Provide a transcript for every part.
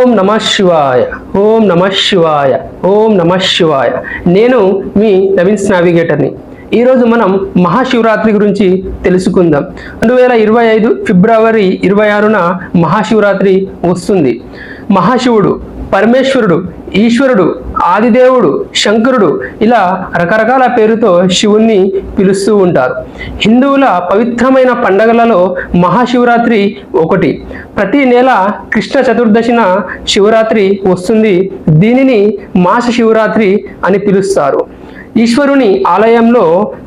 ఓం నమః శివాయ, ఓం నమః శివాయ, ఓం నమః శివాయ. నేను మీ నవీన్స్ నావిగేటర్ని. ఈరోజు మనం మహాశివరాత్రి గురించి తెలుసుకుందాం. 2025 ఫిబ్రవరి 26న మహాశివరాత్రి వస్తుంది. మహాశివుడు, పరమేశ్వరుడు, ఈశ్వరుడు, ఆదిదేవుడు, శంకరుడు ఇలా రకరకాల పేరుతో శివుణ్ణి పిలుస్తూ ఉంటారు. హిందువుల పవిత్రమైన పండగలలో మహాశివరాత్రి ఒకటి. ప్రతి నెల కృష్ణ చతుర్దశిన శివరాత్రి వస్తుంది. దీనిని మాస శివరాత్రి అని పిలుస్తారు. ఈశ్వరుని ఆలయంలో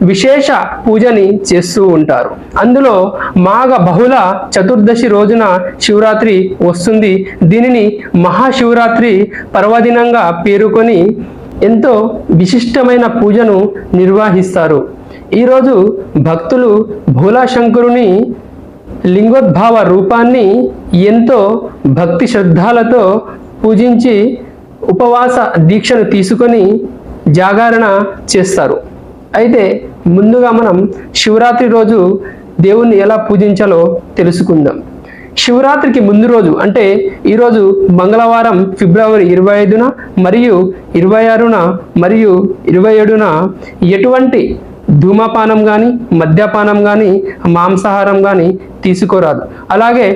విశేష పూజని చేస్తూ ఉంటారు. అందులో మాఘ బహుళ చతుర్దశి రోజున శివరాత్రి వస్తుంది. దీనిని మహాశివరాత్రి పర్వదినంగా పేరుకొని ఎంతో విశిష్టమైన పూజను నిర్వహిస్తారు. ఈరోజు భక్తులు భోలాశంకరుని లింగోద్భవ రూపాన్ని ఎంతో భక్తి శ్రద్ధలతో పూజించి ఉపవాస దీక్షను తీసుకొని జాగరణ చేస్తారు. అయితే ముందుగా మనం శివరాత్రి రోజు దేవుణ్ణి ఎలా పూజించాలో తెలుసుకుందాం. శివరాత్రికి ముందు రోజు అంటే ఈరోజు మంగళవారం ఫిబ్రవరి 25న మరియు 26న మరియు 27న ఎటువంటి ధూమపానం కానీ మద్యపానం కానీ మాంసాహారం కానీ తీసుకోరాదు. అలాగే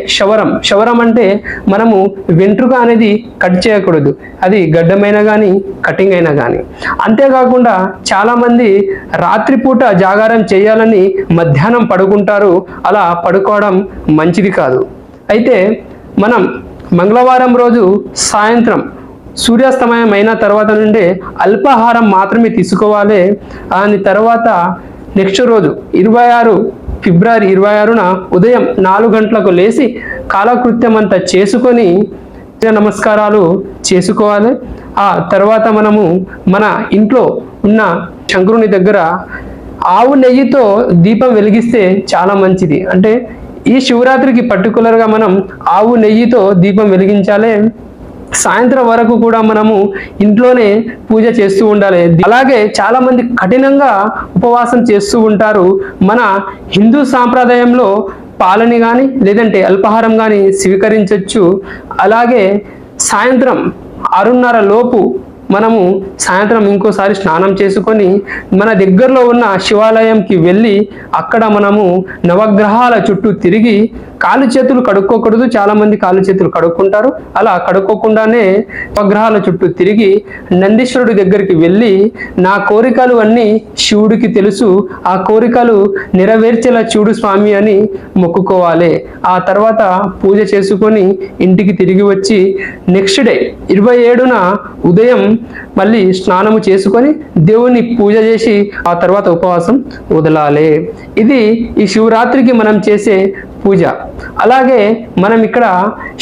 శవరం అంటే మనము వెంట్రుక అనేది కట్ చేయకూడదు. అది గడ్డమైనా కానీ కటింగ్ అయినా కానీ. అంతేకాకుండా చాలామంది రాత్రిపూట జాగారం చేయాలని మధ్యాహ్నం పడుకుంటారు. అలా పడుకోవడం మంచిది కాదు. అయితే మనం మంగళవారం రోజు సాయంత్రం సూర్యాస్తమయం అయిన తర్వాత నుండే అల్పాహారం మాత్రమే తీసుకోవాలి. దాని తర్వాత నెక్స్ట్ రోజు 26 ఫిబ్రవరి 26న ఉదయం 4 గంటలకు లేచి కాలకృత్యం అంతా చేసుకొని నమస్కారాలు చేసుకోవాలి. ఆ తర్వాత మనము మన ఇంట్లో ఉన్న శంకరుని దగ్గర ఆవు నెయ్యితో దీపం వెలిగిస్తే చాలా మంచిది. అంటే ఈ శివరాత్రికి పర్టికులర్గా మనం ఆవు నెయ్యితో దీపం వెలిగించాలి. సాయంత్రం వరకు కూడా మనము ఇంట్లోనే పూజ చేస్తూ ఉండాలి. అలాగే చాలా మంది కఠినంగా ఉపవాసం చేస్తూ ఉంటారు. మన హిందూ సాంప్రదాయంలో పాలని కానీ లేదంటే అల్పాహారం కానీ స్వీకరించవచ్చు. అలాగే సాయంత్రం 6:30 లోపు మనము సాయంత్రం ఇంకోసారి స్నానం చేసుకొని మన దగ్గరలో ఉన్న శివాలయంకి వెళ్ళి అక్కడ మనము నవగ్రహాల చుట్టూ తిరిగి కాలు చేతులు కడుక్కోకూడదు. చాలామంది కాలు చేతులు కడుక్కుంటారు. అలా కడుక్కోకుండానే నవగ్రహాల చుట్టూ తిరిగి నందీశ్వరుడి దగ్గరికి వెళ్ళి నా కోరికలు అన్నీ శివుడికి తెలుసు, ఆ కోరికలు నెరవేర్చేలా చూడు స్వామి అని మొక్కుకోవాలి. ఆ తర్వాత పూజ చేసుకొని ఇంటికి తిరిగి వచ్చి నెక్స్ట్ డే 27న ఉదయం మళ్ళీ స్నానము చేసుకొని దేవుని పూజ చేసి ఆ తర్వాత ఉపవాసం వదలాలి. ఇది ఈ శివరాత్రికి మనం చేసే పూజ. అలాగే మనం ఇక్కడ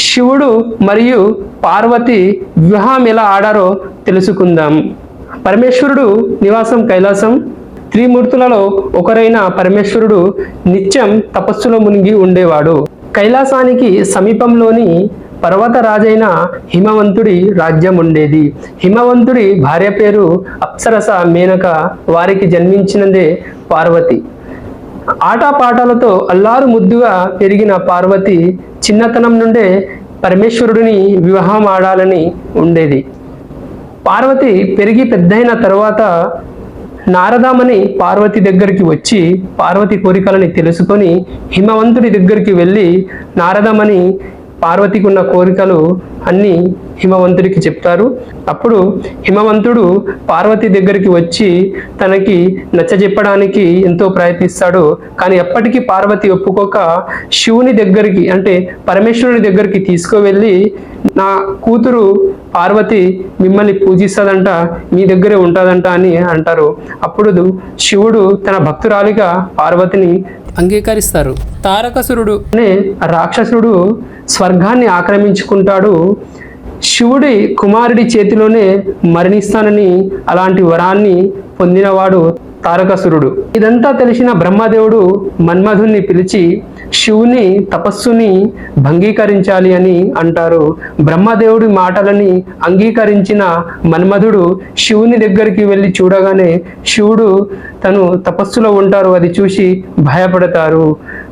శివుడు మరియు పార్వతి వివాహం ఎలా ఆడారో తెలుసుకుందాం. పరమేశ్వరుడు నివాసం కైలాసం. త్రిమూర్తులలో ఒకరైన పరమేశ్వరుడు నిత్యం తపస్సులో మునిగి ఉండేవాడు. కైలాసానికి సమీపంలోని పర్వతరాజైన హిమవంతుడి రాజ్యం ఉండేది. హిమవంతుడి భార్య పేరు అప్సరస మేనక. వారికి జన్మించినదే పార్వతి. ఆటపాటలతో అల్లారు ముద్దుగా పెరిగిన పార్వతి చిన్నతనం నుండే పరమేశ్వరుడిని వివాహం ఆడాలని ఉండేది. పార్వతి పెరిగి పెద్దయిన తర్వాత నారదమని పార్వతి దగ్గరికి వచ్చి పార్వతి కోరికలని తెలుసుకొని హిమవంతుడి దగ్గరికి వెళ్ళి నారదమని పార్వతికి ఉన్న కోరికలు అన్నీ హిమవంతుడికి చెప్తారు. అప్పుడు హిమవంతుడు పార్వతి దగ్గరికి వచ్చి తనకి నచ్చజెప్పడానికి ఎంతో ప్రయత్నిస్తాడు. కానీ ఎప్పటికీ పార్వతి ఒప్పుకోక శివుని దగ్గరికి అంటే పరమేశ్వరుని దగ్గరికి తీసుకువెళ్ళి నా కూతురు పార్వతి మిమ్మల్ని పూజిస్తుందంట, మీ దగ్గరే ఉంటుందంట అని అంటారు. అప్పుడు శివుడు తన భక్తురాలిగా పార్వతిని అంగీకరిస్తారు. తారకాసురుడు అనే రాక్షసుడు స్వర్గాన్ని ఆక్రమించుకుంటాడు. శివుడి కుమారుడి చేతిలోనే మరణిస్తానని అలాంటి వరాన్ని పొందినవాడు తారకాసురుడు. ఇదంతా తెలిసిన బ్రహ్మదేవుడు మన్మధుణ్ణి పిలిచి శివుని తపస్సుని భంగీకరించాలి అని అంటారు. బ్రహ్మదేవుడి మాటలని అంగీకరించిన మన్మధుడు శివుని దగ్గరికి వెళ్ళి చూడగానే శివుడు తను తపస్సులో ఉంటారు అది చూసి భయపడతారు.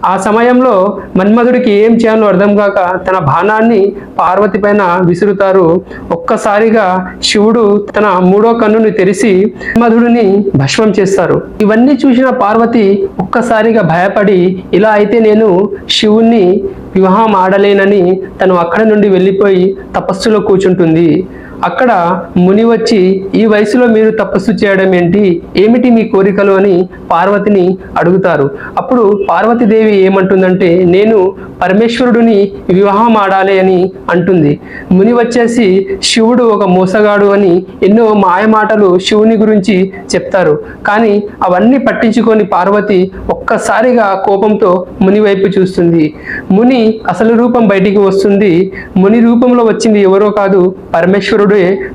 ఆ సమయంలో మన్మధుడికి ఏం చేయాలో అర్థం కాక తన బాణాన్ని పార్వతి పైన విసురుతారు. ఒక్కసారిగా శివుడు తన మూడో కన్నుని తెరిచి మన్మధుడిని భస్మం చేస్తారు. ఇవన్నీ చూసిన పార్వతి ఒక్కసారిగా భయపడి, ఇలా అయితే నేను శివుణ్ణి వివాహం ఆడలేనని తను అక్కడి నుండి వెళ్ళిపోయి తపస్సులో కూర్చుంటుంది. అక్కడ ముని వచ్చి, ఈ వయసులో మీరు తపస్సు చేయడం ఏంటి, ఏమిటి మీ కోరికలు అని పార్వతిని అడుగుతారు. అప్పుడు పార్వతీదేవి ఏమంటుందంటే, నేను పరమేశ్వరుడిని వివాహం ఆడాలి అని అంటుంది. ముని వచ్చేసి శివుడు ఒక మోసగాడు అని ఎన్నో మాయమాటలు శివుని గురించి చెప్తారు. కానీ అవన్నీ పట్టించుకొని పార్వతి ఒక్కసారిగా కోపంతో ముని వైపు చూస్తుంది. ముని అసలు రూపం బయటికి వస్తుంది. ముని రూపంలో వచ్చింది ఎవరో కాదు, పరమేశ్వరుడు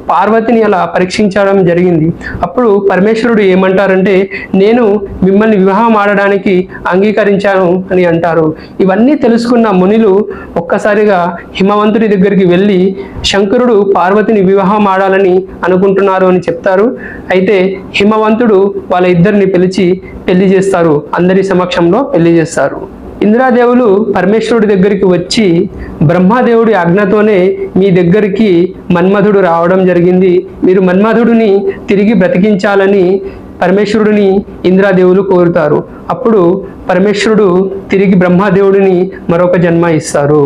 పార్వతిని అలా పరీక్షించడం జరిగింది. అప్పుడు పరమేశ్వరుడు ఏమంటారంటే, నేను మిమ్మల్ని వివాహం ఆడడానికి అంగీకరించాను అని అంటారు. ఇవన్నీ తెలుసుకున్న మునులు ఒక్కసారిగా హిమవంతుడి దగ్గరికి వెళ్ళి, శంకరుడు పార్వతిని వివాహం ఆడాలని అనుకుంటున్నారు అని చెప్తారు. అయితే హిమవంతుడు వాళ్ళ ఇద్దరిని పిలిచి పెళ్లి చేస్తారు. అందరి సమక్షంలో పెళ్లి చేస్తారు. ఇంద్రాదేవులు పరమేశ్వరుడి దగ్గరికి వచ్చి, బ్రహ్మదేవుడి ఆజ్ఞతోనే మీ దగ్గరికి మన్మధుడు రావడం జరిగింది, మీరు మన్మధుడిని తిరిగి బ్రతికించాలని పరమేశ్వరుడిని ఇంద్రాదేవులు కోరుతారు. అప్పుడు పరమేశ్వరుడు తిరిగి బ్రహ్మదేవుడిని మరొక జన్మ ఇస్తారు.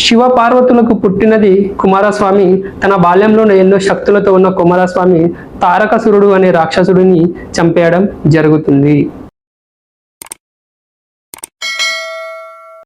శివ పార్వతులకు పుట్టినది కుమారస్వామి. తన బాల్యంలోనే ఎన్నో శక్తులతో ఉన్న కుమారస్వామి తారకాసురుడు అనే రాక్షసుడిని చంపేయడం జరుగుతుంది.